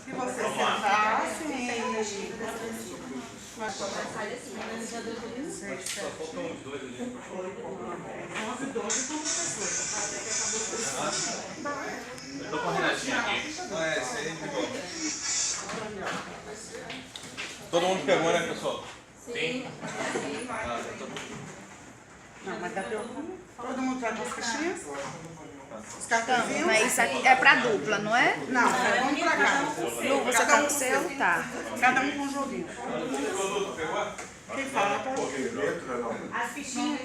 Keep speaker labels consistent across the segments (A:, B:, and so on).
A: Que você sentasse e... Mas
B: só faltam uns dois ali.
A: 11 e 12 como professor.
B: Eu tô com a Renatinha aqui.
C: Não é, esse aí é de boa.
B: Todo mundo pegou, né, pessoal?
D: Sim.
A: Não, mas dá todo mundo traz as fichinhas? Os cartãozinhos?
D: Mas isso aqui é pra dupla, não é?
A: Não, vamos pra cá.
D: Lu, você tá com o seu? Tá.
A: Cada um com um joguinho. Quem fala, tá?
E: As fichinhas.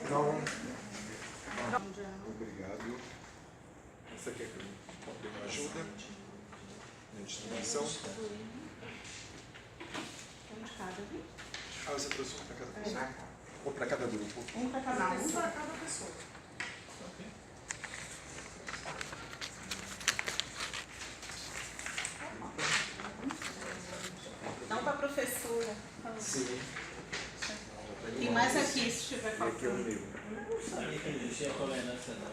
C: Então, obrigado. Você quer que eu dê uma ajuda? Na distribuição? Ah, você trouxe um para cada pessoa? Ou para cada grupo?
A: Um para cada pessoa. Um para cada pessoa.
E: Não para a professora.
C: Sim.
E: E mais aqui, se tiver
C: E aqui é o meu.
F: Sabia que existia tolerância não.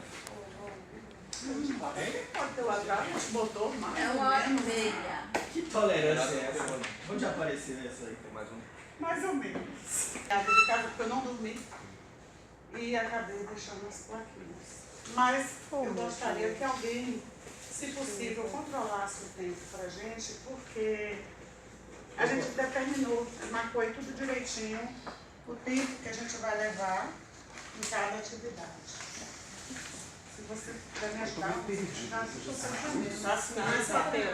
A: Pode ter o atraso, mas botou mais.
D: É uma abelha.
F: Que tolerância é essa, mano? Onde apareceu essa aí?
B: Tem mais um.
A: Mais ou menos. Casa de casa porque eu não dormi e acabei deixando as plaquinhas. Mas eu gostaria que alguém, se possível, controlasse o tempo pra gente, porque a gente determinou, marcou aí tudo direitinho, o tempo que a gente vai levar em cada atividade. Se você puder me ajudar,
E: mais papel.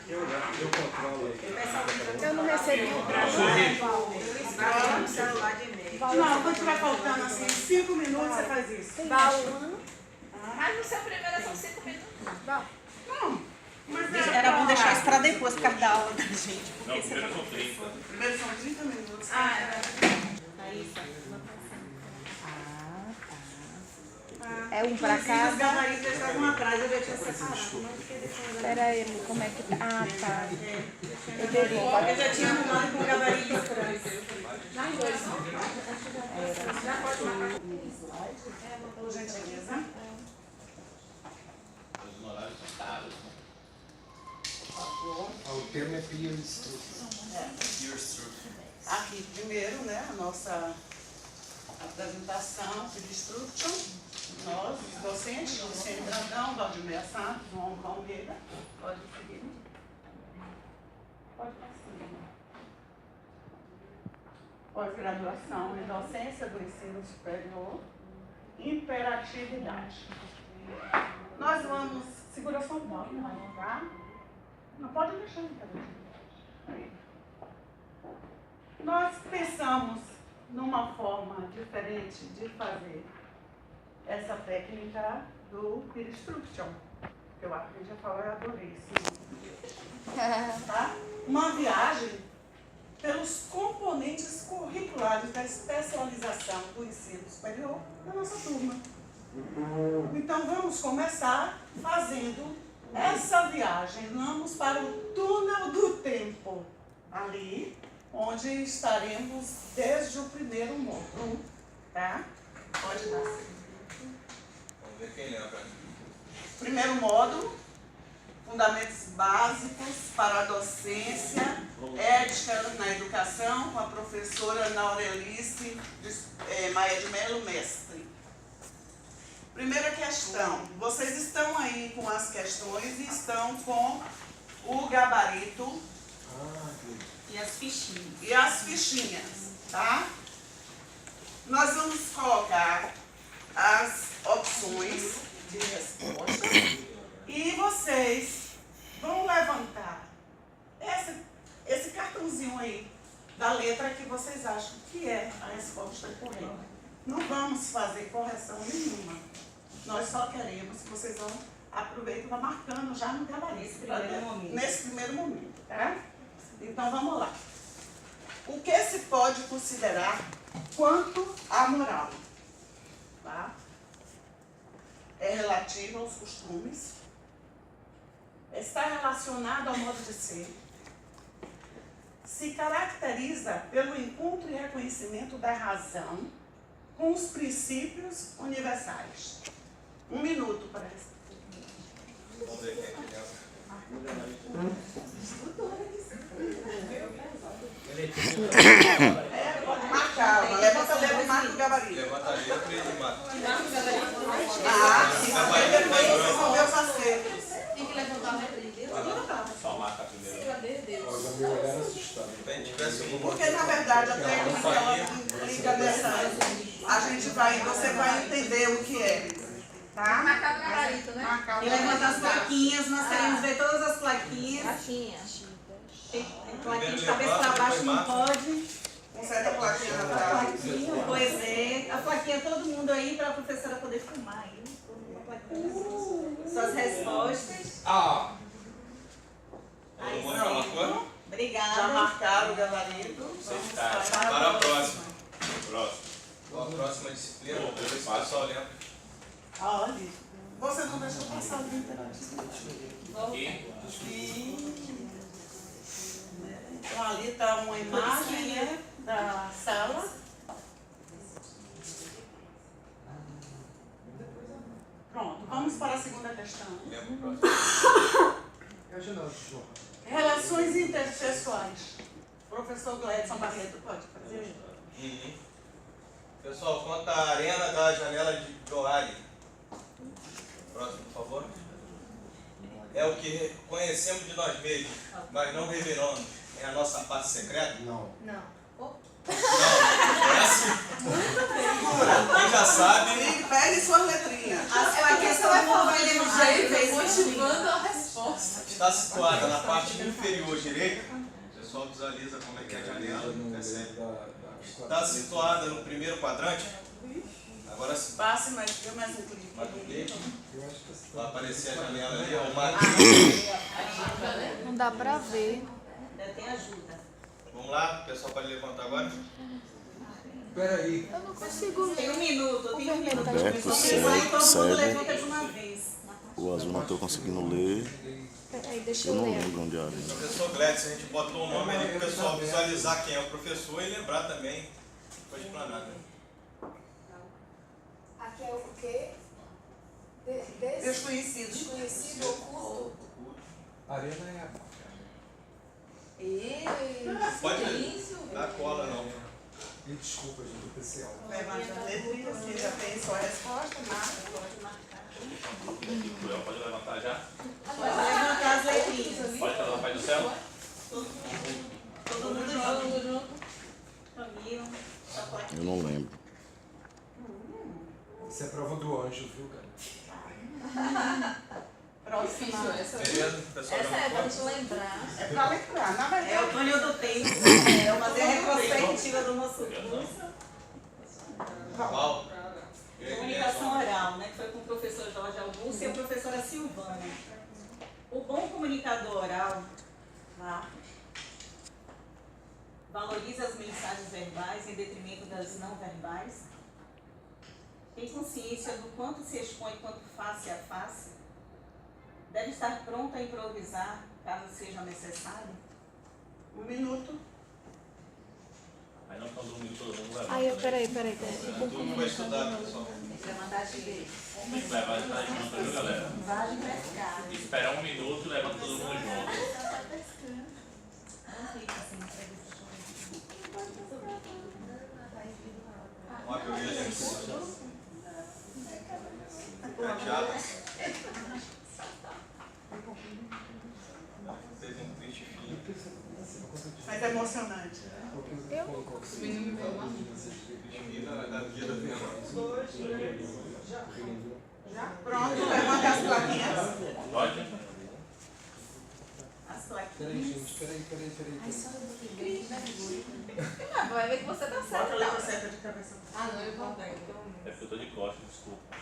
F: Eu controlo aí.
D: Eu não recebi o
E: No celular de e-mail.
A: não, quando estiver faltando assim, 5 minutos você faz isso.
D: baú.
E: Mas no seu primeiro são 5 minutos.
A: Não, mas
E: Era bom deixar isso para depois, por causa da aula da gente.
B: Não, primeiro são 30.
A: primeiro são 30 minutos.
D: É um pra
A: Os
D: cada.
A: gabaritos eles estavam atrás, eu já tinha separado.
D: Espera aí, Lu, como é que tá? Ah, tá.
E: Eu já tinha arrumado com gabarito atrás.
A: Por gentileza.
F: Os horários são caros.
C: O termo é peer instruction.
A: Aqui, primeiro, né, a nossa apresentação, peer instruction. Nós, os docentes, Luciane Brandão, Valdemir Santos, João Almeida. Pode seguir. Pode passar. Pós-graduação em docência do ensino superior. Imperatividade. Nós vamos. Segura só o nome, tá? Não pode deixar interatividade. Nós pensamos numa forma diferente de fazer essa técnica do peer instruction. Eu aprendi a falar, eu adorei isso. Tá? Uma viagem pelos componentes curriculares da especialização do ensino superior da nossa turma. Então vamos começar fazendo essa viagem. Vamos para o túnel do tempo, ali onde estaremos desde o primeiro módulo. Tá? Pode dar sim.
B: Vamos ver quem lembra.
A: Primeiro módulo, fundamentos básicos para a docência, ética na educação, com a professora Naurelice Maia de Melo, mestre. Primeira questão, vocês estão aí com as questões e estão com o gabarito
E: E as fichinhas.
A: e as fichinhas, tá? Nós vamos colocar as opções de resposta e vocês vão levantar esse cartãozinho aí da letra que vocês acham que é a resposta correta. Não vamos fazer correção nenhuma. Nós só queremos que vocês vão aproveitar e vão marcando já no gabarito. Nesse primeiro momento, tá? Então vamos lá. O que se pode considerar quanto à moral? Tá? É relativo aos costumes, está relacionado ao modo de ser, se caracteriza pelo encontro e reconhecimento da razão com os princípios universais. 1 minuto para isso.
B: Vamos ver quem é criança.
A: Pode marcar. Levanta a letra e marca o gabarito.
B: Levanta a letra e marca.
A: Sim, porque depois vocês vão ver os acertos.
D: Tem que levantar a letrinha.
B: Só marca primeiro.
C: Olha, meu olhar assustado.
B: Se a gente tivesse um
A: Porque, na verdade, a técnica ela implica nessa. A gente vai, você vai entender o que é. Tá?
D: Marcar o gabarito, né?
E: E levantar as plaquinhas, nós queremos ver todas as plaquinhas.
D: Plaquinha.
E: Tem plaquinha de cabeça para baixo, não pode.
A: Conserta a plaquinha atrás.
E: Plaquinha, pois é. A plaquinha, todo mundo aí, para a professora poder filmar aí. Suas respostas.
C: Ah!
B: Todo mundo já marcou?
A: Já
E: Obrigada.
A: marcaram o gabarito.
B: Para a próxima. Próximo. Qual a próxima disciplina? Vou ver se o pessoal lembra.
A: Olha, você não deixou passar o dia interativo.
B: Aqui.
A: Então ali está uma imagem, né, da sala. Pronto, vamos para a segunda questão.
B: Lembra o próximo.
A: Relações interpessoais. Professor Gledson Barreto, pode fazer?
B: Uhum. Pessoal, conta a arena da janela de Johari. Próximo, por favor. É o que conhecemos de nós mesmos, mas não revelamos. É a nossa parte secreta?
C: Não.
D: Não.
B: Não, é assim. Quem já sabe,
A: Pegue suas letrinhas.
E: As plaquinhas todo mundo vai levantar de vez em
D: motivando a resposta.
B: está situada na parte inferior direita. O pessoal visualiza como é que é a janela. Percebe? Está situada no primeiro quadrante. Agora sim.
A: Passe mais, dê mais um clique.
B: Mais um clique. Vai aparecer a janela ali, ó, o mapa.
D: Não dá pra ver.
E: Ainda tem ajuda.
B: Vamos lá, o pessoal pode levantar agora?
C: Peraí.
D: Eu não consigo
E: Tem
D: ler.
E: 1 minuto, tem 1 minuto.
G: Aberto,
E: Vamos
G: cego,
E: lá e todo mundo
G: cego.
E: levanta de uma vez.
G: O azul não estou conseguindo ler.
D: Peraí, deixa
G: Eu
D: eu
G: não
D: ler.
G: lembro onde é a arena.
B: Professor Gledson, a gente botou o nome ali para o pessoal visualizar quem é o professor e lembrar também. Foi explanado.
H: Aqui é o quê?
A: Desconhecidos.
H: Desconhecido, oculto.
C: A arena é a.
B: Pode dar cola, não.
C: E desculpa, gente, eu pensei algo.
A: Levanta as letrinhas, que já tem sua resposta.
B: Pode levantar já?
E: Pode levantar as letrinhas.
B: Pode falar Pai do Céu?
E: Todo mundo junto. Camilo.
G: Eu não lembro.
C: Isso é prova do anjo, viu, cara?
A: Próxima.
B: Beleza? O pessoal já
D: Essa é pra
B: marcou?
D: gente lembrar.
A: É para lembrar, na
E: É o
A: verdade.
E: túnel do tempo. É fazer a retrospectiva do nosso curso.
B: Qual?
E: Comunicação oral, né? Que foi com o professor Jorge Augusto e a professora Silvana. O bom comunicador oral valoriza as mensagens verbais em detrimento das não verbais. Tem consciência do quanto se expõe quanto face a face. Deve estar pronto a improvisar, caso seja necessário.
A: 1 minuto.
B: Aí não estão dormindo todo mundo levanta.
D: Ai, peraí.
B: Tudo vai estudar, pessoal.
E: Levantar de vez.
B: Tem que levantar junto, viu, galera?
E: Vale pescar.
B: Espera 1 minuto e levanta todo mundo junto. Ó, que eu vi a gente. Prateadas. Fez um triste fim.
A: Mas é emocionante.
B: Vida da vida dela.
A: Pronto, levanta as plaquinhas.
B: Pode?
E: As
C: Peraí,
E: plaquinhas.
C: gente, peraí.
D: Vai ver que você tá
A: Bota a
D: certo.
A: letra certa de cabeça.
D: Ah, não, eu vou ver.
B: É porque eu tô de costas, desculpa.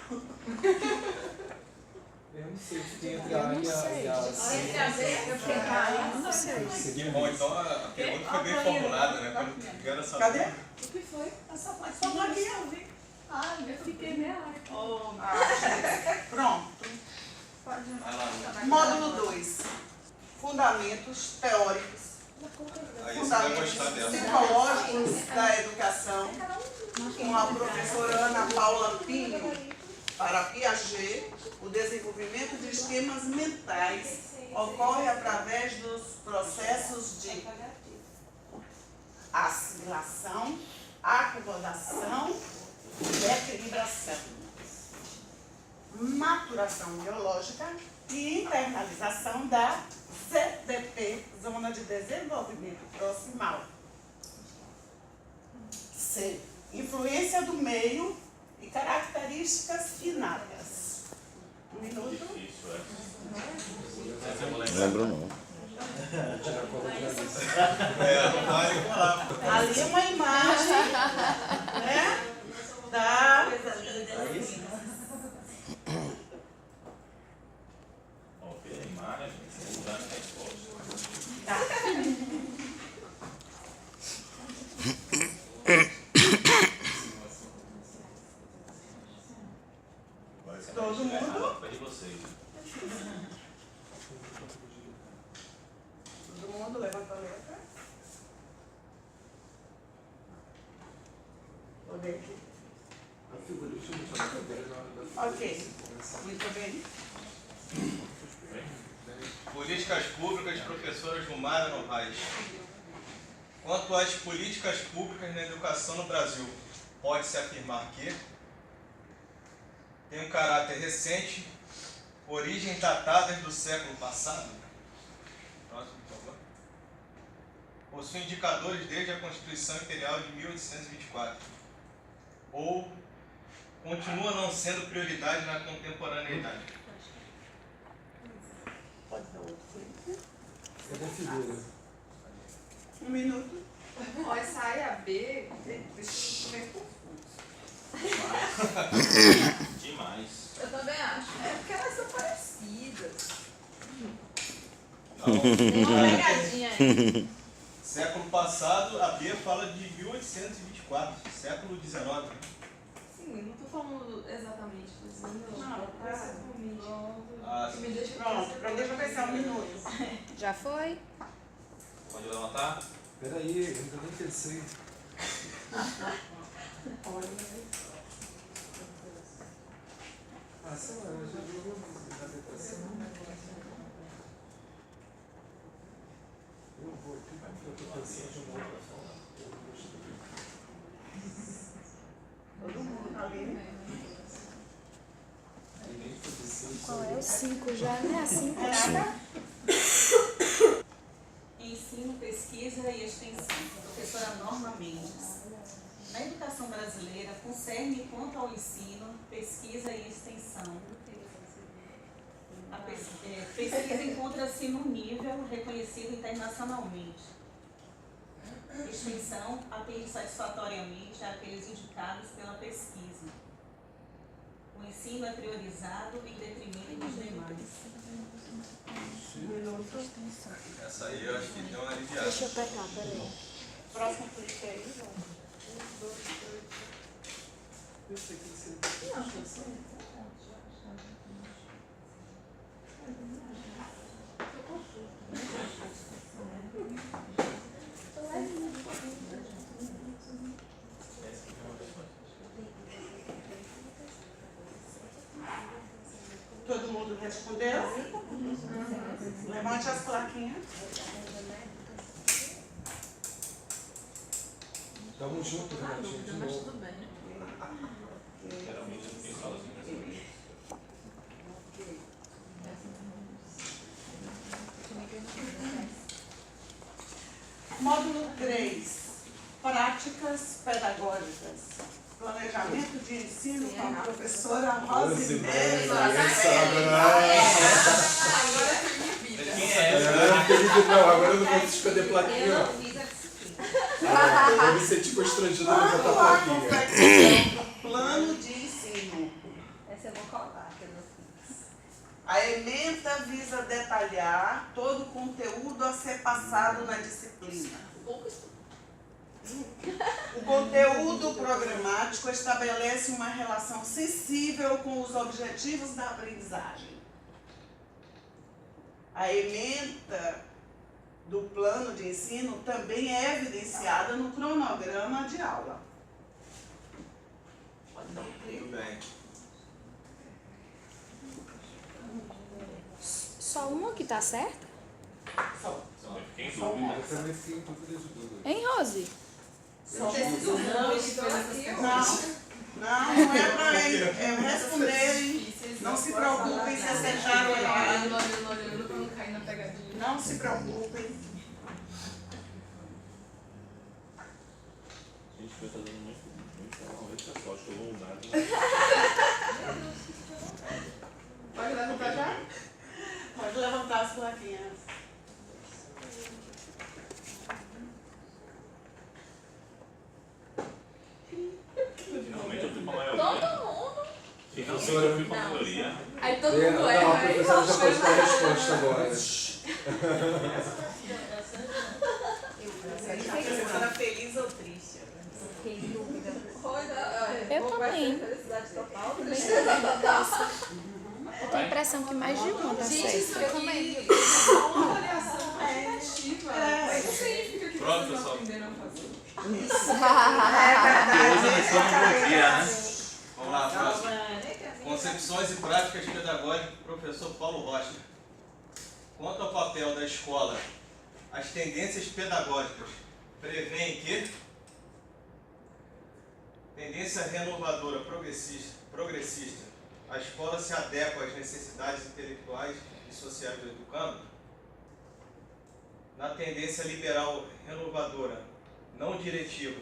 C: Eu não sei se tem entre a A e a C.
D: Não sei.
B: Que bom, então a pergunta foi bem formulada, né? Quando tiveram essa.
A: Cadê?
E: Essa plaquinha.
A: Essa plaquinha.
E: Ah, eu fiquei meia hora.
A: Pronto.
B: Vai lá.
A: Módulo 2. Fundamentos teóricos.
B: Aí você vai gostar
A: Fundamentos
B: dela.
A: psicológicos da educação. Com a professora Ana Paula Pinho. Para Piaget, o desenvolvimento de esquemas mentais ocorre através dos processos de assimilação, acomodação e equilibração, maturação biológica e internalização da ZDP, Zona de Desenvolvimento Proximal. C. Influência do meio e características inatas. Um minuto.
G: Não lembro não.
B: Não vai falar.
A: Ali uma imagem, né, da...
I: Ok, imagem, simultânea resposta.
A: Tá. Todo mundo?
I: Para de vocês.
A: Todo mundo levanta a letra. Vou ver aqui.
C: A figura, deixa eu deixar na cadeira na hora da
A: Ok, muito bem.
B: Políticas públicas, professora Gilmara Novaes. Quanto às políticas públicas na educação no Brasil, pode-se afirmar que tem um caráter recente, origens datadas do século passado. Próximo, por favor. Possui indicadores desde a Constituição Imperial de 1824. Ou continua não sendo prioridade na contemporaneidade.
A: Pode dar outro.
C: Cadê a figura?
A: Um minuto.
D: Ó, essa A e a B, deixa eu ver confuso.
I: Demais.
D: Eu também acho. É porque elas são parecidas.
B: Não.
D: Tem uma pegadinha aí.
B: Século passado, a B fala de 1824, século XIX. Né?
D: Sim, não tô falando exatamente disso.
A: Não,
B: Ah,
D: Me deixa
A: pronto, deixa eu ver se é um minuto.
D: Já foi?
I: Pode levantar?
C: Peraí, eu ainda nem pensei. Ah, sei lá, eu já vi uma interpretação. Eu vou aqui porque eu estou pensando de uma outra forma.
A: Todo mundo ali.
H: Qual é o 5 já, né? A 5
E: Ensino, pesquisa e extensão. Professora Norma Mendes. Na educação brasileira, concerne quanto ao ensino, pesquisa e extensão. A pesquisa encontra-se num nível reconhecido internacionalmente. Extensão atende satisfatoriamente àqueles indicados pela pesquisa. O ensino é priorizado em detrimento dos demais.
B: Essa aí eu acho que deu uma aliviada.
H: Deixa eu pegar, peraí.
A: Próximo clique aí.
C: Esse aqui você...
A: Todo mundo respondeu? Levante as plaquinhas.
C: Tamo junto, Renatinho, de
D: Mas
C: novo.
D: tudo bem.
I: Geralmente eu fico sozinho nessa vez.
A: Módulo 3. Práticas pedagógicas. Planejamento de ensino com a professora Rosimeire.
I: Quem é essa?
C: Não, agora eu não vou esconder
E: Eu
C: plaquinha,
E: não
C: ó.
E: fiz a disciplina.
C: Eu me senti constrangido a levantar a
A: Vamos lá,
C: plaquinha.
A: confecção do plano de ensino.
E: Essa eu vou colar, que eu não fiz.
A: A ementa visa detalhar todo o conteúdo a ser passado na disciplina. O conteúdo programático estabelece uma relação sensível com os objetivos da aprendizagem. A ementa do plano de ensino também é evidenciada no cronograma de aula. Pode dar um clique.
B: Tudo bem.
H: Só uma que tá certa?
A: Só.
I: Quem
A: Só
I: dúvida?
A: uma.
C: Eu também fiquei em dúvida de duas.
H: Hein, Rose?
A: Só uma.
D: Não, ele fez essas perguntas.
A: Não é para responderem. Não se preocupem se acertaram ou erraram.
D: Olhando pra não cair na pegadinha.
A: Não se preocupem.
I: Gente, vai estar dando muita sorte, eu vou nada.
D: Pode levantar já?
A: Pode levantar as plaquinhas.
I: Finalmente eu fui com a maioria.
D: Todo mundo.
I: Finalmente eu fui com a maioria.
D: Aí todo
C: Não,
D: mundo
C: a
D: erra. Aí
C: professora já pode dar a resposta agora.
E: A professora feliz ou triste?
H: Eu também.
D: Felicidade total.
H: Eu tenho a impressão que mais de uma tá
D: Gente,
H: certa.
D: isso aqui é uma avaliação qualitativa. Isso significa que
I: Pronto,
D: vocês
I: pessoal.
D: aprenderam a fazer.
B: Vamos lá, próximo. Concepções e práticas pedagógicas do professor Paulo Rocha. Quanto ao papel da escola, as tendências pedagógicas prevêem que tendência renovadora progressista, a escola se adequa às necessidades intelectuais e sociais do educando. Na tendência liberal renovadora, não diretiva,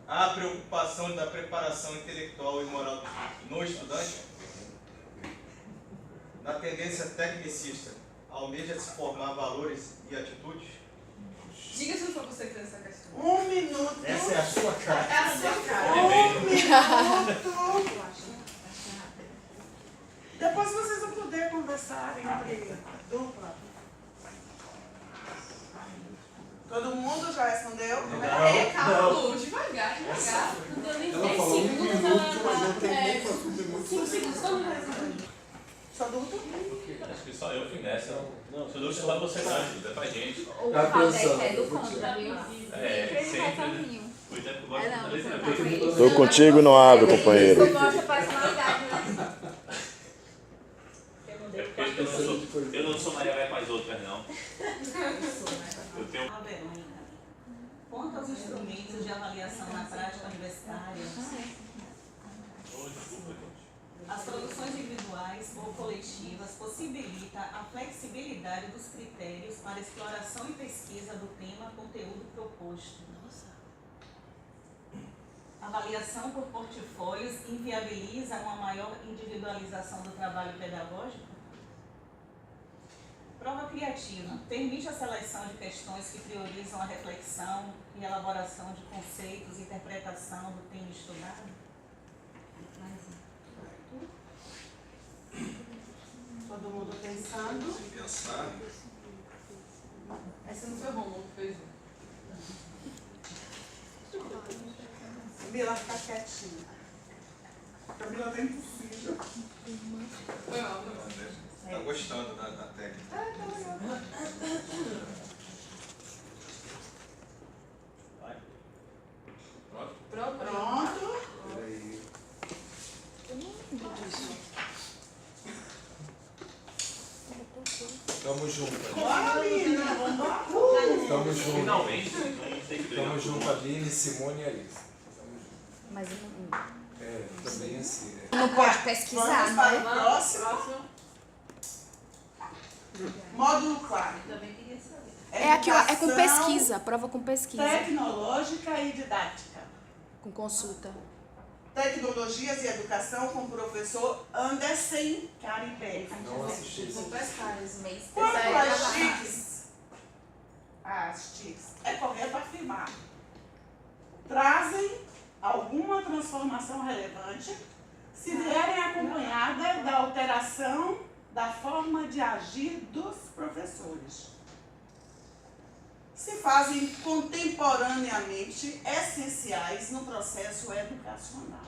B: há preocupação da preparação intelectual e moral no estudante. Na tendência tecnicista, almeja se formar valores e atitudes.
D: Diga se não for você que fez essa questão.
A: 1 minuto.
C: Essa é a sua cara.
A: É a sua cara. 1 minuto. Depois vocês vão poder conversar entre dupla. Todo mundo já respondeu?
D: Calma, Lu, devagar.
C: Ela falou 1 minuto, mas não tem nem para 1 minuto.
D: 5 segundos, todo mundo respondeu.
A: Só adulto?
I: Acho que só eu fui nessa. Não, se eu dou pra você não, é pra gente.
C: Tá pensando.
I: É, sempre. O tempo que eu gosto da letra.
G: Tô contigo não abre, companheiro.
I: É porque eu não sou Maria vai com as outras, não. Eu tenho.
E: A Verônica. Quanto aos instrumentos de avaliação na prática universitária, as produções individuais ou coletivas possibilitam a flexibilidade dos critérios para exploração e pesquisa do tema conteúdo proposto. A avaliação por portfólios inviabiliza uma maior individualização do trabalho pedagógico? Prova criativa. Permite a seleção de questões que priorizam a reflexão e elaboração de conceitos e interpretação do tema estudado?
A: Todo mundo pensando.
B: Se pensar,
D: Essa não foi o Romulo que fez.
A: Camila fica quietinha. Camila tá impossível.
D: Foi mal,
B: está gostando da técnica.
I: Vai. Pronto?
A: Pronto.
C: Peraí. Tamo junto.
A: Bora, Lina. Vambora.
C: Tamo junto.
I: Finalmente, não tem que
C: Tamo junto, Aline, Simone e Alice. Tamo junto.
H: Mas
C: É, também assim, né?
H: não pode pesquisar,
A: Vamos para o
H: né?
A: próximo. Módulo 4.
E: Também queria saber.
H: É aqui, ó, é com
A: Educação
H: pesquisa, prova com pesquisa.
A: Tecnológica e didática.
H: Com consulta.
A: Tecnologias e Educação com o professor Anderson Caribé.
C: Não assisti isso.
A: Quanto às TICs, as TICs, é correto afirmar, trazem alguma transformação relevante se vierem acompanhada da alteração da forma de agir dos professores. Se fazem contemporaneamente essenciais no processo educacional.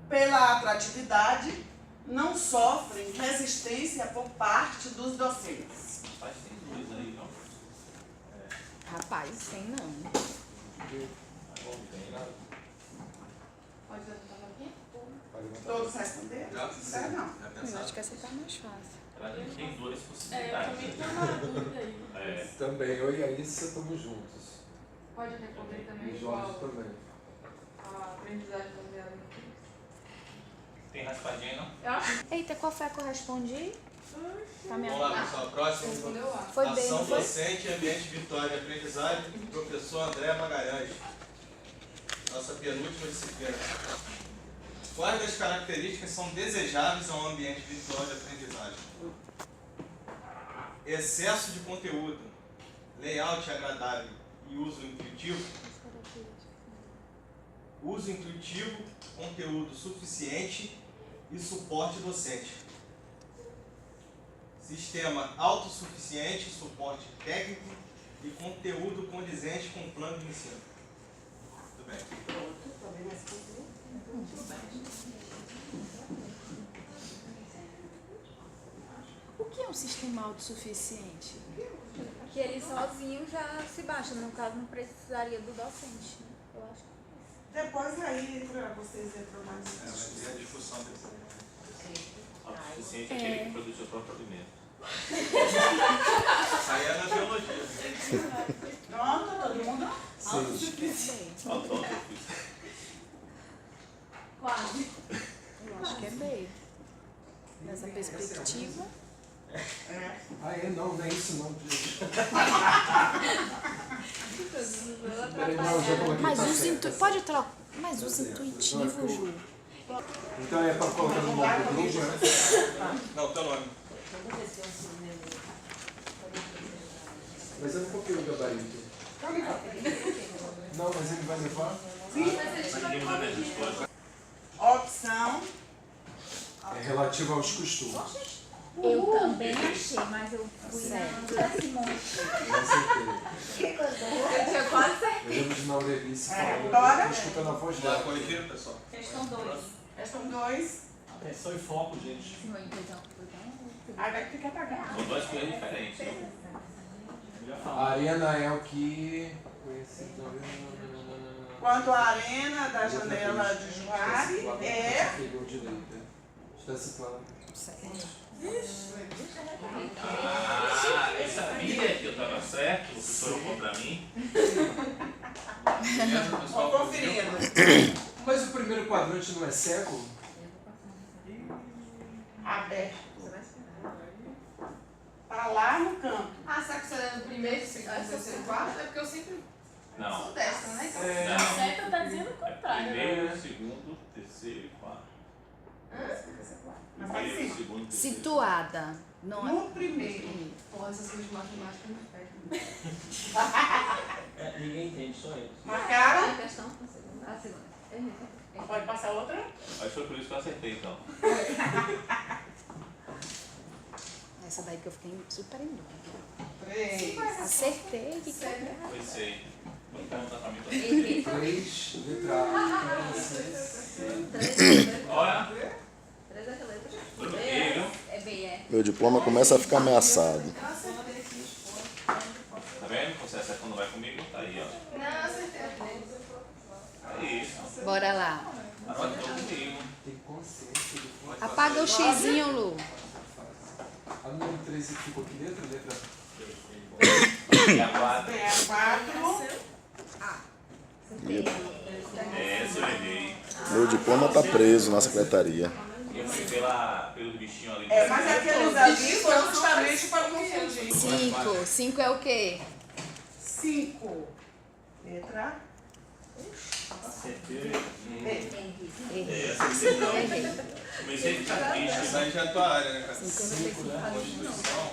A: Pela atratividade, não sofrem resistência por parte dos docentes.
I: Faz tem dois aí, não?
H: Rapaz, tem não.
I: Tem nada.
D: Pode levantar a mão aqui?
C: Pode levantar.
A: Todos responderam?
B: Já?
A: Não.
B: Já pensaram?
H: que essa tá mais fácil.
I: Ela tem duas
D: Eu
I: possibilidades.
D: também tô na dúvida aí.
I: É.
C: Também, eu e a Issa estamos juntos.
D: Pode responder também
C: E
D: igual
C: Jorge também.
D: a aprendizagem baseada em física.
I: Tem raspadinha, não?
D: Eu acho
H: Eita, qual foi a que eu respondi? Tá me
B: Vamos lá, pessoal. Próximo.
D: respondeu lá.
H: Foi bem,
B: Ação
H: não foi?
B: docente, ambiente virtual de aprendizagem, professor André Magalhães. Nossa penúltima disciplina. Quais das características são desejáveis a um ambiente virtual de aprendizagem? Excesso de conteúdo, layout agradável e uso intuitivo. Uso intuitivo, conteúdo suficiente e suporte docente. Sistema autossuficiente, suporte técnico e conteúdo condizente com o plano de ensino. Muito bem.
H: O que é um sistema autossuficiente?
J: Que ele sozinho já se baixa, no caso não precisaria do docente, né? Eu acho que
A: Depois aí vocês entram mais em
B: Vai ter a discussão depois.
I: Autossuficiente é aquele que produz seu próprio alimento.
B: Isso aí é na biologia.
A: Pronto, todo mundo?
I: Autossuficiente.
J: quase.
H: Eu acho que é bem. Nessa perspectiva.
C: Ah, é? Não é isso não, gente. Peraí, não, já coloquei.
H: Mas
C: tá
H: uso
C: certo.
H: pode trocar. Mas uso intuitivo, Ju.
C: Então é para colocar no nome do grupo, né?
B: Não, teu nome.
C: Mas eu não copiei o gabarito. Não, mas ele vai levar?
I: Ninguém manda as respostas.
A: Opção.
C: É relativo aos costumes.
J: Eu também achei, mas eu fui na Simone.
C: Eu acertei.
J: Eu tinha quase certeza.
C: Eu lembro de Naurelice falando,
A: Bora.
C: eu tô escutando a voz
B: Já
C: dela.
B: corrigiram, pessoal?
E: Questão 2.
A: Questão 2.
F: Atenção e foco, gente.
J: Simone, então,
A: Aí vai ter que apagar.
I: São duas coisas diferentes.
F: Eu já
C: A
F: falo.
C: arena é o que...
A: Quanto à arena da janela de Juari é.
C: Pegou direito, né? Está situado.
I: Ah, eu sabia que eu estava certo, o professor olhou para mim.
B: Beleza, pessoal?
A: Vou conferindo.
C: Mas o primeiro quadrante não é cego?
A: Aberto. Tá lá no canto.
D: Ah, será que você lembra o primeiro, segundo, terceiro, quarto? É porque eu sempre
I: Não.
D: sou dessa, né? Então,
I: Não.
D: certo tá dizendo o
I: É
D: contrário.
I: primeiro, segundo, terceiro e quarto.
A: Mas tá
I: Primeiro,
A: assim.
I: segundo, terceiro.
H: Situada. Não é.
A: No primeiro.
D: Porra, essas coisas de matemática não pegam.
F: Ninguém entende, só eles.
A: Marcaram?
J: a questão, a segunda. A segunda.
A: Pode passar outra?
I: Acho que foi por isso que eu acertei, então.
H: Essa daí que eu fiquei super em dúvida.
A: 3.
H: Acertei, que é?
I: Foi sei. Vou perguntar pra mim também.
J: Errei.
C: 3, letra A.
I: Olha,
J: 3 letras.
I: bloqueei, viu?
J: É B, é.
G: Meu diploma começa a ficar ameaçado.
I: Tá vendo? Você acerta quando vai comigo? Tá aí, ó.
D: Não, acertei.
I: É isso.
H: Bora lá.
I: Anote comigo.
C: Tem consciência do que
H: Apaga o xizinho, Lu.
C: a número 13 ficou que letra? Letra
I: E a 4.
A: Tem a 4.
I: Essa eu errei.
G: Meu diploma tá preso na secretaria.
I: Eu fui pelo bichinho ali.
A: É, mas aqueles ali foram justamente para confundir.
H: 5. 5 é o quê?
A: 5. Letra
F: Acertei.
A: B.
I: É, acertei não.
H: Errei.
I: Comecei a ficar triste.
B: Isso aí já é a tua área, né, cara?
H: 5 eu vou ter que fazer.
B: Constituição.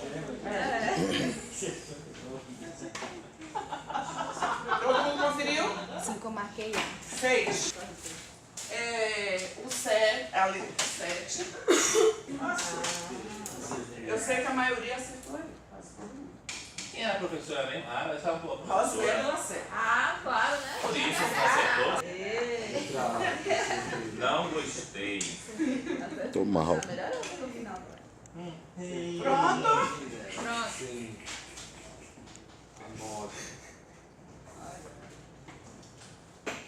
A: Todo mundo conferiu?
H: 5 eu marquei A.
A: 6. O 7. A letra 7. Eu sei que a maioria acertou aí. Quase todo mundo.
I: Quem era a professora mesmo? Ah, essa é a
A: Roseli
I: professora.
A: acerta.
J: Ah, claro, né?
I: Por isso você acertou.
C: letra A.
I: Não gostei.
G: Tô mal.
J: Melhorou no final.
A: Pronto?
J: Pronto.
C: Sim. A 9.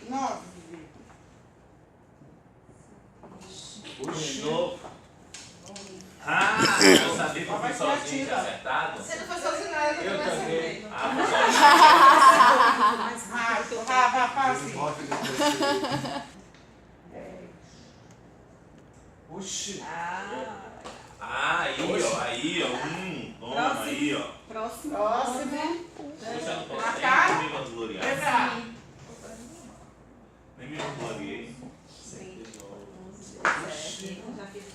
A: 9.
I: De novo. Ah, sozinho tinha
A: criativa.
I: acertado?
D: Você não foi sozinho, não, eu também acertei.
I: Ah, foi sozinho.
A: Mais rápido, fácil.
C: Desenvolve depois. Oxi.
I: Aí, ó. Toma, aí, ó.
E: Próximo.
I: Você não
A: Na
I: consegue
A: cara.
I: me vangloriar.
A: Letra.
I: Nem me vangloriei.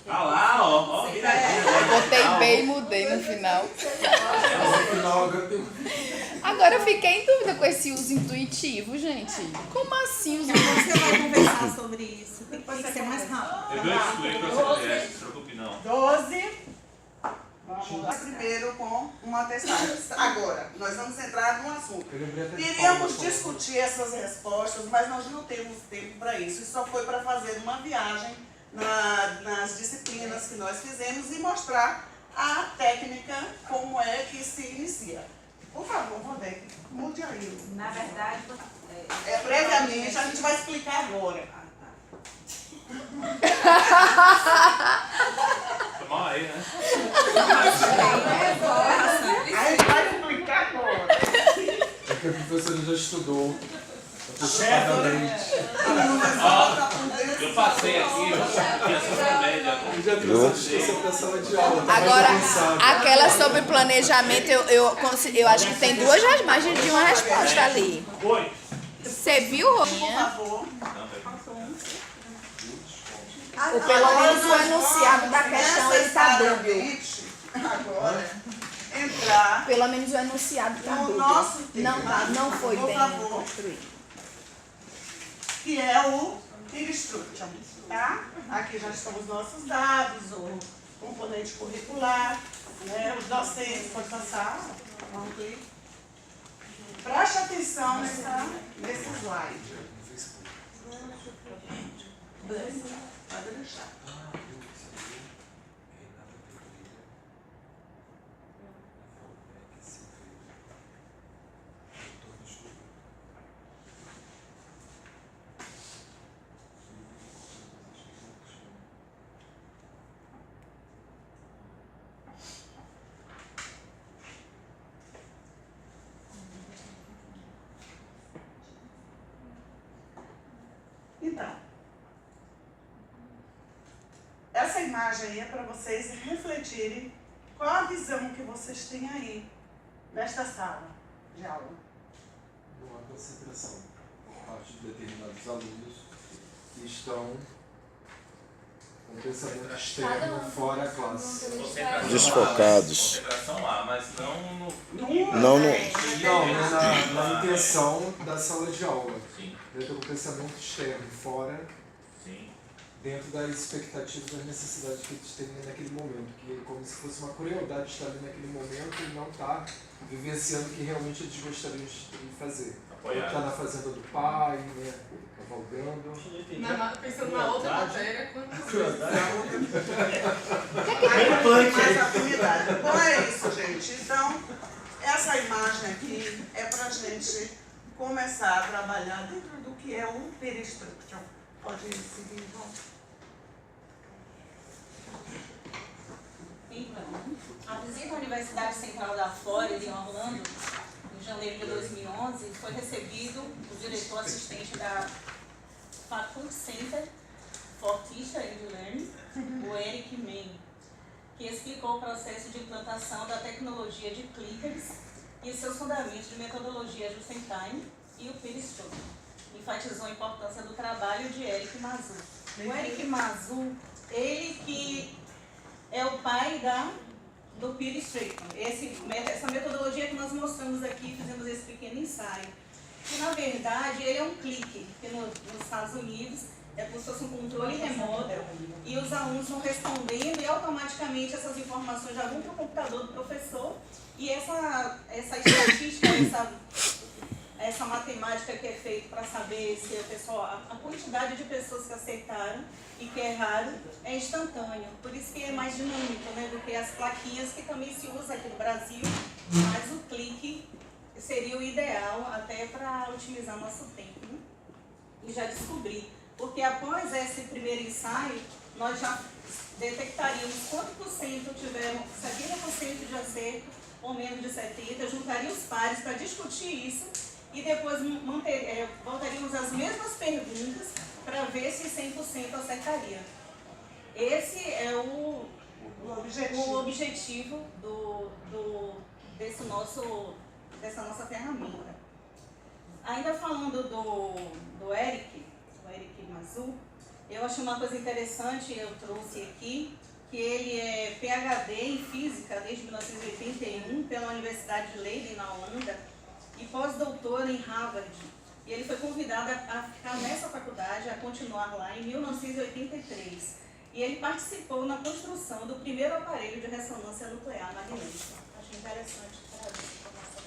E: Ah
I: lá, ó.
H: Eu botei B e mudei no final.
C: No final agora tem.
H: Agora eu fiquei em dúvida com esse uso intuitivo, gente. Como assim uso
E: Você vai conversar sobre isso. Tem que ser mais rápido.
I: Eu vou excluir pra você mulher, não se preocupe não.
A: 12. Vamos lá primeiro com uma testagem. Agora, nós vamos entrar no assunto. Iríamos discutir essas respostas, mas nós não temos tempo para isso. Isso só foi para fazer uma viagem nas disciplinas que nós fizemos e mostrar a técnica, como é que se inicia. Por favor, Vandeck, mude aí.
E: Na verdade,
A: Previamente, a gente vai explicar agora.
I: Foi mal aí, né?
A: Aí vai explicar agora.
C: É que a professora já estudou antecipadamente.
I: Eu passei aqui, eu tinha essa média.
C: Eu já trouxe você pra sala de aula. Tá
H: Agora,
C: mais avançado.
H: aquela sobre planejamento, eu acho que tem duas mais de uma resposta ali.
I: Foi.
H: Você viu,
A: Por
H: Rominha?
A: favor.
H: Ou pelo menos o enunciado da questão ele tá dúbio.
A: Agora, entrar
H: Pelo menos o enunciado tá
A: no
H: dúbio.
A: nosso tema,
H: Não foi
A: por
H: bem
A: favor,
H: construído.
A: que é o Instruction, tá? Aqui já estão os nossos dados, o componente curricular, né? Os docentes, pode passar, vamos ver. Preste atenção nesse slide. Pode deixar. Então, essa imagem aí é para vocês refletirem qual a visão que vocês têm aí nesta sala de aula.
C: Não há concentração por parte de determinados alunos que estão com pensamento externo fora a classe.
G: Desfocados.
I: Concentração lá, mas não no...
G: Não,
C: Não, na intenção da sala de aula.
I: Sim,
C: Dentro do pensamento externo, fora,
I: sim.
C: dentro das expectativas, das necessidades que eles têm naquele momento. Que é como se fosse uma crueldade estar ali naquele momento e não estar vivenciando o que realmente eles gostariam de fazer. Estar na fazenda do pai, né, cavalgando.
D: Pensando na outra matéria,
A: Mais afinidade. Bom, é isso, gente. Então, essa imagem aqui é para a gente começar a trabalhar dentro do que é o Peristruction. Pode seguir, João.
E: Então, a visita à Universidade Central da Flórida, em Orlando, em janeiro de 2011, foi recebido o diretor assistente da Faculty Center for Teacher and Learning, o Eric Mann, que explicou o processo de implantação da tecnologia de clickers e seus fundamentos de metodologia Just-in-Time e o peer structure. Enfatizou a importância do trabalho de Eric Mazur. O Eric Mazur, ele que é o pai do peer structure. Essa metodologia que nós mostramos aqui, fizemos esse pequeno ensaio. Que, na verdade, ele é um clique, que nos Estados Unidos é como se fosse um controle remoto e os alunos vão respondendo e automaticamente essas informações já vão para o computador do professor e essa estatística, essa matemática que é feita para saber se a quantidade de pessoas que aceitaram e que erraram é instantânea. Por isso que é mais dinâmico, né, do que as plaquinhas que também se usa aqui no Brasil, mas o clique seria o ideal até para otimizar nosso tempo, né? E já descobri. Porque após esse primeiro ensaio, nós já detectaríamos quanto por cento tiveram 70% de acerto ou menos de 70%, juntaria os pares para discutir isso e depois voltaríamos às mesmas perguntas para ver se 100% acertaria. Esse é o objetivo dessa nossa ferramenta. Ainda falando do Eric Mazu, eu achei uma coisa interessante, eu trouxe aqui, que ele é PhD em Física desde 1981 pela Universidade de Leiden, na Holanda, e pós-doutor em Harvard. E ele foi convidado a ficar nessa faculdade, a continuar lá em 1983. E ele participou na construção do primeiro aparelho de ressonância nuclear na Vilência. Achei interessante trazer essa informação.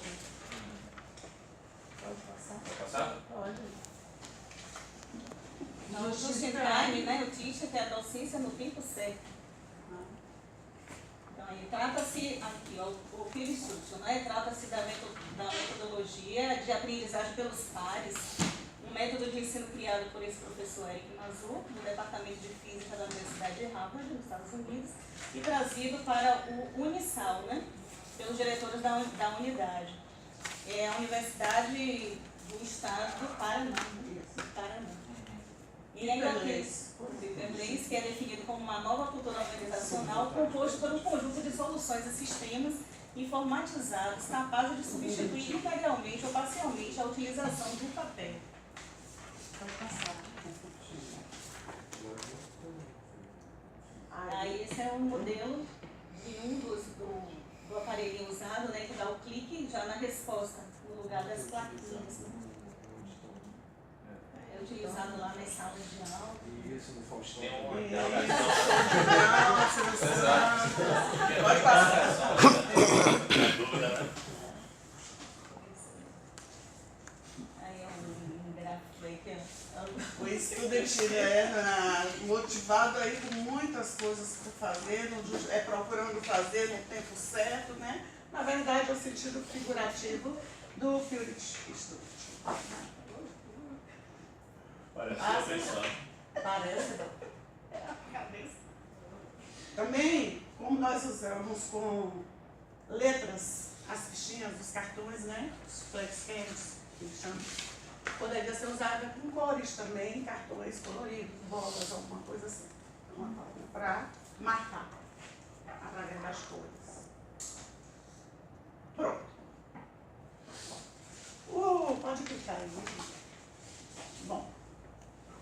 E: Pode passar?
I: Pode passar?
E: Pode. O just in time, né? O teacher tem a docência no tempo certo. Então, aí trata-se, aqui, ó, o peer instruction, né? Trata-se da metodologia de aprendizagem pelos pares, um método de ensino criado por esse professor Eric Mazu, do Departamento de Física da Universidade de Harvard, nos Estados Unidos, e trazido para o Unisal, né? Pelos diretores da unidade. É a Universidade do Estado do Paraná. E ainda tem o que é definido como uma nova cultura organizacional composto por um conjunto de soluções e sistemas informatizados capazes de substituir integralmente ou parcialmente a utilização do papel. Pode passar. Aí esse é um modelo de do aparelhinho usado, né, que dá o clique já na resposta, no lugar das plaquinhas. É utilizado lá nas salas de aula.
C: Isso, no Faustão.
I: Tem uma
A: Pode passar.
I: dúvida, né?
E: Aí é um gráfico aí que
A: O estudante é motivado aí com muitas coisas para fazer, procurando fazer no tempo certo, né? Na verdade, é o sentido figurativo do Field Student.
I: Parece uma pessoa.
A: Parece. É a cabeça. Também, como nós usamos com letras, as fichinhas dos cartões, né? Os flexpens, que eles chamam. Poderia ser usada com cores também, cartões coloridos, bolas, alguma coisa assim. Uma forma para marcar através das cores. Pronto. Pode clicar aí. Bom,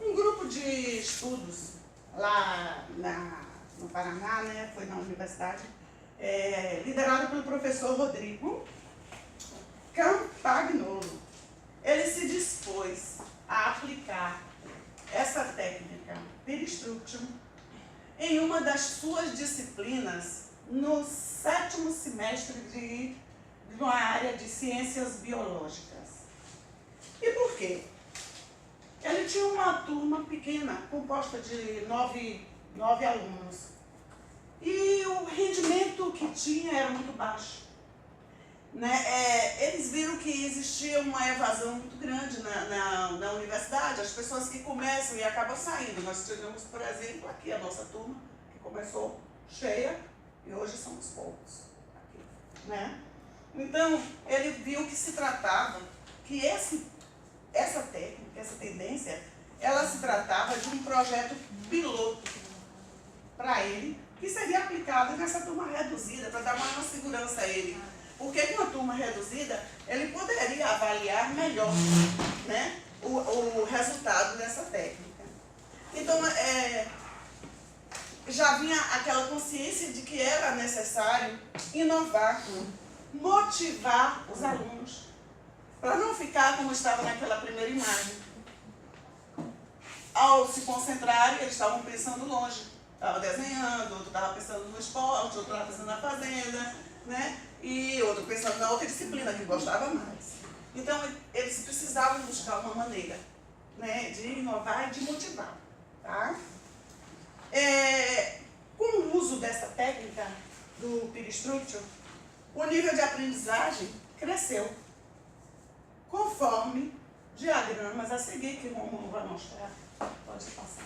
A: um grupo de estudos lá no Paraná, né, foi na universidade, liderado pelo professor Rodrigo Campagnolo. Ele se dispôs a aplicar essa técnica peer instruction em uma das suas disciplinas no 7º semestre de uma área de ciências biológicas. E por quê? Ele tinha uma turma pequena, composta de 9 alunos. E o rendimento que tinha era muito baixo. Né? Eles viram que existia uma evasão muito grande na universidade, as pessoas que começam e acabam saindo. Nós tivemos, por exemplo, aqui a nossa turma, que começou cheia e hoje somos poucos aqui, né? Então, ele viu que se tratava, que essa técnica, essa tendência, ela se tratava de um projeto piloto para ele, que seria aplicado nessa turma reduzida, para dar maior segurança a ele. Porque com a turma reduzida, ele poderia avaliar melhor, né, o resultado dessa técnica. Então, já vinha aquela consciência de que era necessário inovar, motivar os alunos, para não ficar como estava naquela primeira imagem. Ao se concentrarem, eles estavam pensando longe. Estava desenhando, outro estava pensando no esporte, outro estava pensando na fazenda, né? E outro pensando na outra disciplina que gostava mais. Então, eles precisavam buscar uma maneira, né, de inovar e de motivar. Tá? Com o uso dessa técnica do peer instruction, o nível de aprendizagem cresceu, conforme diagramas a seguir que o Romulo vai mostrar. Pode passar.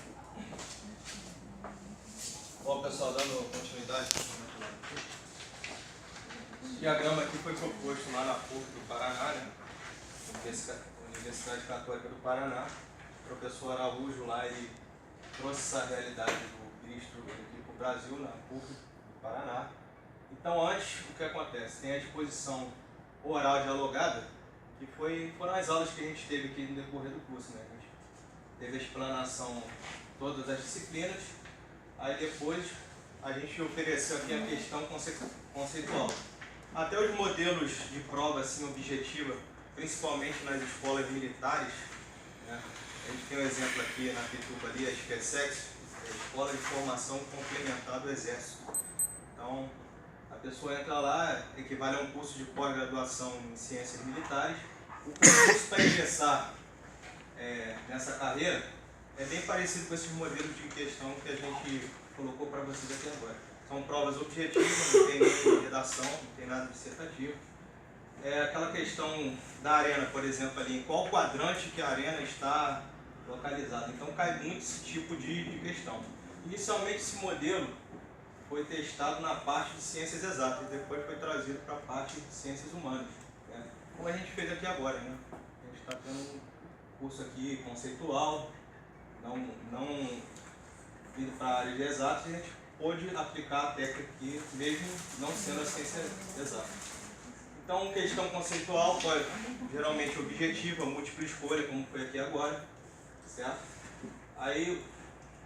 B: Bom, pessoal, dando continuidade, esse diagrama aqui foi proposto lá na PUC do Paraná, né? Universidade Católica do Paraná. O professor Araújo lá, ele trouxe essa realidade do Cristo aqui para o Brasil, na PUC do Paraná. Então, antes, o que acontece? Tem a exposição oral dialogada, que foram as aulas que a gente teve aqui no decorrer do curso, né? A gente teve a explanação de todas as disciplinas, aí depois a gente ofereceu aqui a questão conceitual. Até os modelos de prova assim, objetiva, principalmente nas escolas militares, né? A gente tem um exemplo aqui na Pituba ali, a SPSEX, a Escola de Formação Complementar do Exército. Então, a pessoa entra lá, equivale a um curso de pós-graduação em Ciências Militares. O curso para ingressar nessa carreira é bem parecido com esses modelos de questão que a gente colocou para vocês aqui agora. São provas objetivas, não tem nem redação, não tem nada dissertativo. É aquela questão da arena, por exemplo, ali, em qual quadrante que a arena está localizada. Então cai muito esse tipo de questão. Inicialmente esse modelo foi testado na parte de ciências exatas e depois foi trazido para a parte de ciências humanas, né? Como a gente fez aqui agora, né? A gente está tendo um curso aqui conceitual, não indo para a área de exatas, a gente pôde aplicar a técnica aqui, mesmo não sendo a ciência exata. Então, questão conceitual foi geralmente objetiva, múltipla escolha, como foi aqui agora, certo? Aí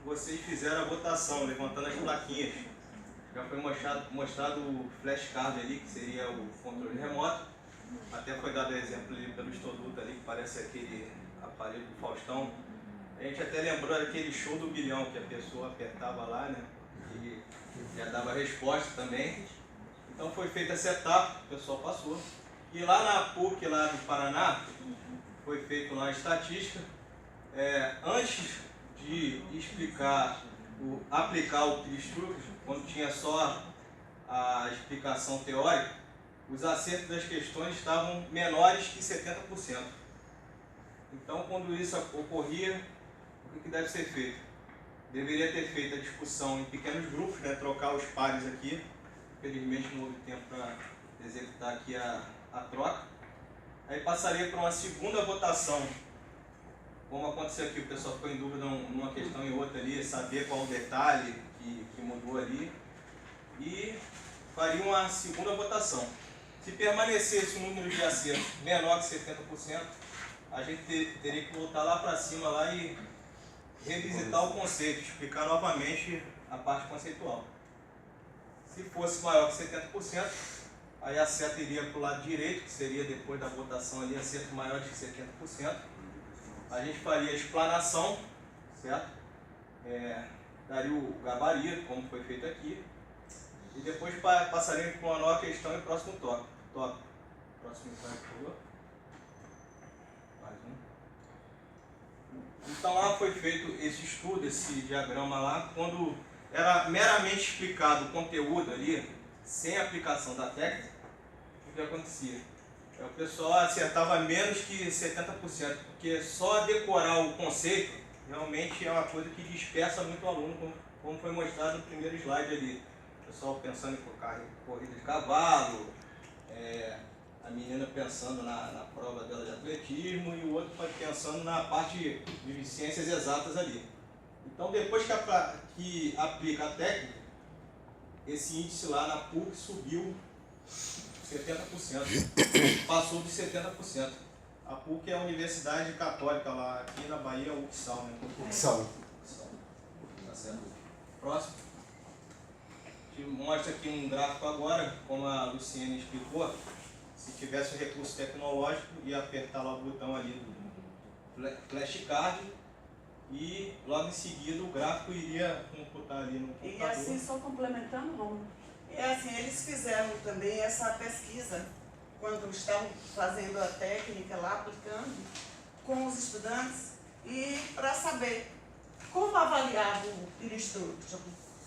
B: vocês fizeram a votação, levantando as plaquinhas. Já foi mostrado o flashcard ali, que seria o controle remoto. Até foi dado exemplo ali pelo Estoduto ali, que parece aquele aparelho do Faustão. A gente até lembrou daquele show do bilhão, que a pessoa apertava lá, né? E já dava resposta também. Então foi feita essa etapa, o pessoal passou. E lá na PUC, lá do Paraná, foi feito lá a estatística. Antes de aplicar o Cristo, quando tinha só a explicação teórica, os acertos das questões estavam menores que 70%. Então, quando isso ocorria, o que deve ser feito? Deveria ter feito a discussão em pequenos grupos, né, trocar os pares aqui. Infelizmente não houve tempo para executar aqui a troca. Aí passaria para uma segunda votação. Como aconteceu aqui, o pessoal ficou em dúvida numa questão e outra ali, saber qual o detalhe que mudou ali. E faria uma segunda votação. Se permanecesse um número de acertos menor que 70%, a gente teria que voltar lá para cima lá e revisitar o conceito, explicar novamente a parte conceitual. Se fosse maior que 70%, aí a seta iria para o lado direito, que seria depois da votação ali, acerto maior de 70%. A gente faria a explanação, certo? Daria o gabarito, como foi feito aqui. E depois passaríamos para uma nova questão e próximo tópico. Próximo tópico, por favor. Mais um. Então lá foi feito esse estudo, esse diagrama lá, quando era meramente explicado o conteúdo ali, sem aplicação da técnica, o que acontecia? O pessoal acertava menos que 70%, porque só decorar o conceito realmente é uma coisa que dispersa muito o aluno, como foi mostrado no primeiro slide ali. O pessoal pensando em corrida de cavalo, a menina pensando na prova dela de atletismo e o outro pensando na parte de ciências exatas ali. Então, depois que aplica a técnica, esse índice lá na PUC subiu 70%, passou de 70%. A PUC é a Universidade Católica lá, aqui na Bahia, UFSAL, né?
C: UFSAL.
B: Tá certo. Próximo. A gente mostra aqui um gráfico agora, como a Luciene explicou. Se tivesse um recurso tecnológico, ia apertar lá o botão ali do flashcard e logo em seguida o gráfico iria computar ali no computador.
A: E assim, só complementando, Romulo, eles fizeram também essa pesquisa, quando estavam fazendo a técnica lá, aplicando, com os estudantes, e para saber como avaliava o Cristo,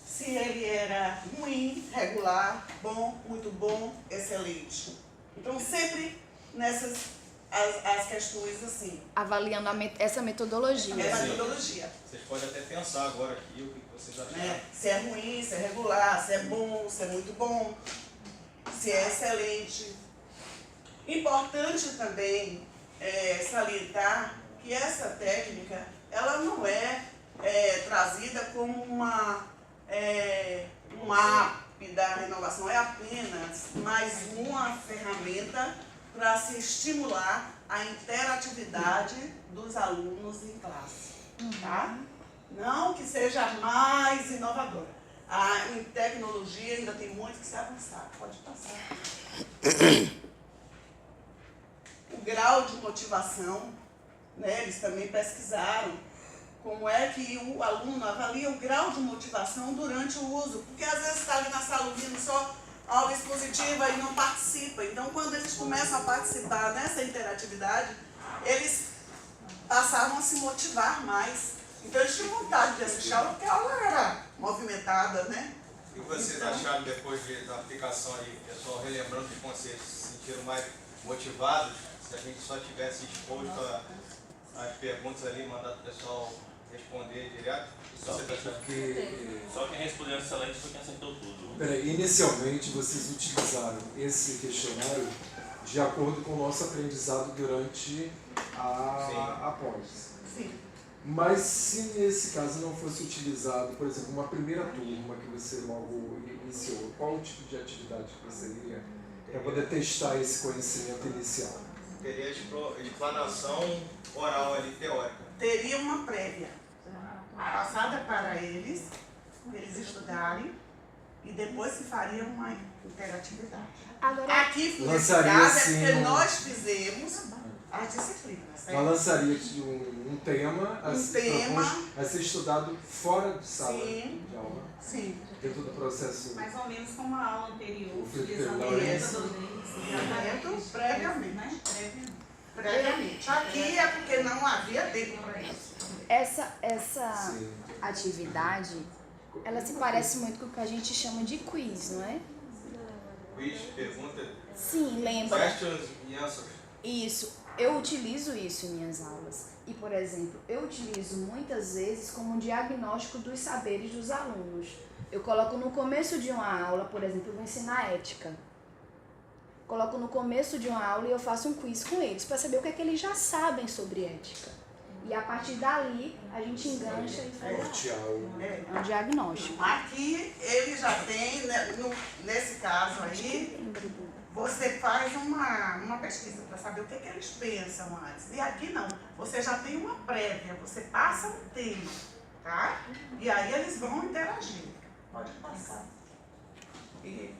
A: se ele era ruim, regular, bom, muito bom, excelente. Então, sempre nessas as questões assim.
H: Avaliando essa metodologia.
A: Essa metodologia.
B: Vocês podem até pensar agora aqui o que vocês acharam.
A: Né? Se é ruim, se é regular, se é bom, se é muito bom, se é excelente. Importante também salientar que essa técnica, ela não é trazida como um app da renovação, é apenas mais uma ferramenta para se estimular a interatividade dos alunos em classe, tá? Não que seja mais inovadora. Em tecnologia ainda tem muito que se avançar, pode passar. O grau de motivação, né, eles também pesquisaram como é que o aluno avalia o grau de motivação durante o uso, porque às vezes está ali na sala ouvindo só aula expositiva e não participa. Então, quando eles começam a participar nessa interatividade, eles passaram a se motivar mais. Então, eles tinham vontade de assistir a aula, porque a aula era movimentada, né?
B: E vocês acharam depois da aplicação aí, pessoal, relembrando que vocês se sentiram mais motivados, se a gente só tivesse exposto as perguntas ali, mandado o pessoal responder direto?
I: Só quem respondeu excelente foi quem acertou tudo.
C: Peraí, inicialmente vocês utilizaram esse questionário de acordo com o nosso aprendizado durante a pós.
A: Sim.
C: Mas se nesse caso não fosse utilizado, por exemplo, uma primeira turma que você logo iniciou, qual tipo de atividade que você iria para poder testar esse conhecimento inicial?
B: Teria explanação oral ali, teórica.
A: Teria uma prévia passada para eles estudarem, e depois se faria uma interatividade.
J: Agora,
A: Aqui nesse
C: lançaria,
A: caso
C: assim,
A: é porque nós fizemos as disciplinas.
C: Ela lançaria de um tema a ser estudado fora de sala
A: Sim.
C: de aula,
A: Sim.
C: dentro do processo.
E: Mais ou menos como a aula anterior,
C: O
E: utilizando
C: Felipe
E: a
A: Treinamento previamente. Previamente. Aqui é porque não havia tempo para isso.
H: Essa
C: Sim.
H: atividade, ela se parece muito com o que a gente chama de quiz, não é?
B: Quiz, pergunta,
H: Sim, lembra?
B: questions e answers.
H: Isso. Eu utilizo isso em minhas aulas. E, por exemplo, eu utilizo muitas vezes como um diagnóstico dos saberes dos alunos. Eu coloco no começo de uma aula, por exemplo, eu vou ensinar ética. Coloco no começo de uma aula e eu faço um quiz com eles para saber o que é que eles já sabem sobre ética. E a partir dali a gente engancha e faz um diagnóstico.
A: Aqui ele já tem, né, nesse caso aí, você faz uma pesquisa para saber o que eles pensam antes. E aqui não, você já tem uma prévia, você passa um tema, tá? E aí eles vão interagir. Pode passar. E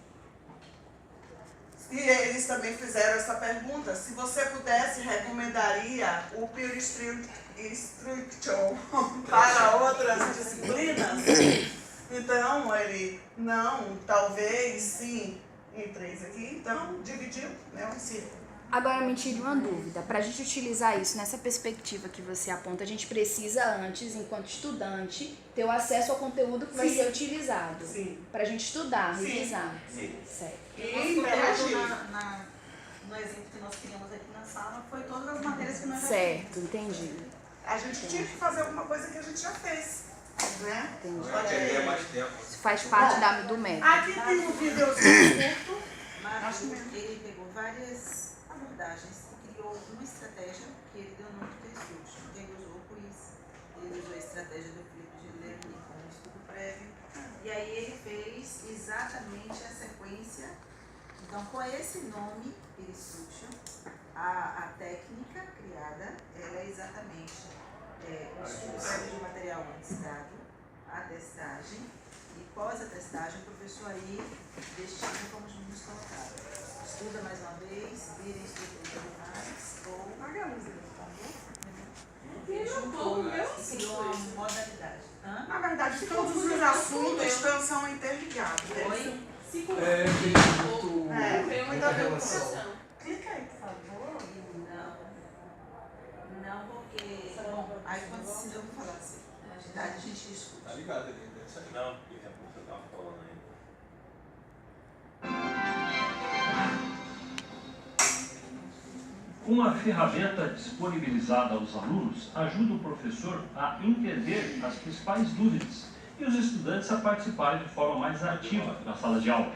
A: eles também fizeram essa pergunta, se você pudesse, recomendaria o Peer Instruction para outras disciplinas? Então, ele, não, talvez, sim, em 3 aqui, então dividiu, né, um círculo.
H: Agora me tire uma dúvida, para a gente utilizar isso nessa perspectiva que você aponta, a gente precisa antes, enquanto estudante, ter o acesso ao conteúdo que vai ser utilizado.
A: Sim.
H: Para a gente estudar, revisar.
A: Sim.
H: Certo.
A: E interagir.
E: No exemplo que nós criamos aqui na sala, foi todas as matérias que nós já
H: Certo, entendi.
A: A gente tinha que fazer alguma coisa que a gente já fez, né?
H: Entendi.
B: Vai querer mais tempo.
H: Isso faz parte do método.
A: Aqui tem um videozinho curto.
E: Mas ele pegou várias abordagens e criou uma estratégia que ele deu nome de Instruction. Ele usou o quiz, ele usou a estratégia do Felipe de Lerner com um estudo prévio, e aí ele fez exatamente a sequência. Então, com esse nome, Instruction, a técnica criada, ela é exatamente o estudo prévio de material antes dado, a testagem, e pós-atestagem, o professor aí destina como os meninos colocaram. Estuda mais uma vez, vira estrutura mais, ou criou uma modalidade.
A: Na verdade, todos os assuntos são interligados.
E: Oi?
C: Tem muita relação.
A: Clica aí, por favor.
E: Não, porque. Bom, aí quando se eu vou falar assim, a gente escuta.
B: Tá ligado ali, deve sair.
I: Não, porque você estava falando aí.
K: Uma ferramenta disponibilizada aos alunos ajuda o professor a entender as principais dúvidas e os estudantes a participarem de forma mais ativa na sala de aula.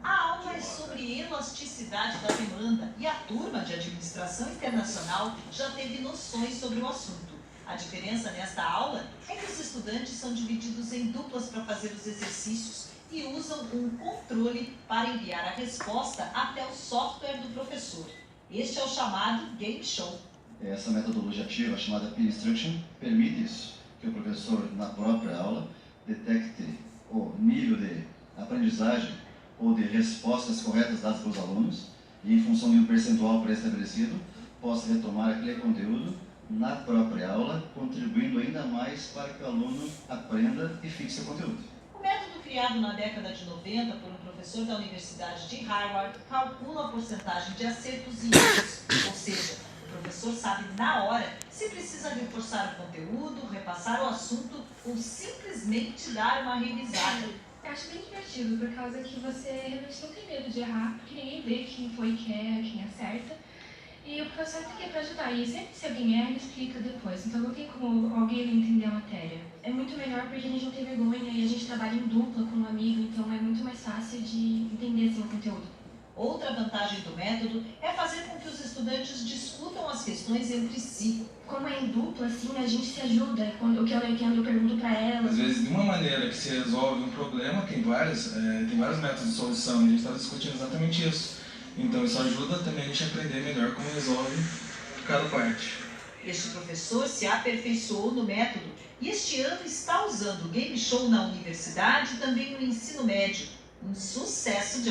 L: A aula é sobre elasticidade da demanda e a turma de Administração Internacional já teve noções sobre o assunto. A diferença nesta aula é que os estudantes são divididos em duplas para fazer os exercícios e usam um controle para enviar a resposta até o software do professor. Este é o chamado Game Show.
F: Essa metodologia ativa, chamada Peer Instruction, permite isso, que o professor, na própria aula, detecte o nível de aprendizagem ou de respostas corretas dadas pelos alunos e, em função de um percentual pré-estabelecido, possa retomar aquele conteúdo na própria aula, contribuindo ainda mais para que o aluno aprenda e fixe o conteúdo.
L: O método criado na década de 90 por um professor da Universidade de Harvard calcula a porcentagem de acertos e erros, ou seja, o professor sabe na hora se precisa reforçar o conteúdo, repassar o assunto ou simplesmente dar uma revisada.
M: Eu acho bem divertido, por causa que você realmente não tem medo de errar, porque ninguém vê quem foi que erra, quem acerta. E o professor está aqui para ajudar, e sempre se alguém erra, ele explica depois. Então não tem como alguém não entender a matéria. É muito melhor porque a gente não tem vergonha e a gente trabalha em dupla com um amigo, então é muito mais fácil de entender assim, o conteúdo.
L: Outra vantagem do método é fazer com que os estudantes discutam as questões entre si.
M: Como é em dupla, assim, a gente se ajuda. Quando o que eu não entendo, eu pergunto para ela.
N: Às vezes, de uma maneira que se resolve um problema, tem vários métodos de solução, e a gente está discutindo exatamente isso. Então, isso ajuda também a gente a aprender melhor como resolve cada parte.
L: Este professor se aperfeiçoou no método e este ano está usando o Game Show na universidade e também no ensino médio. Um sucesso de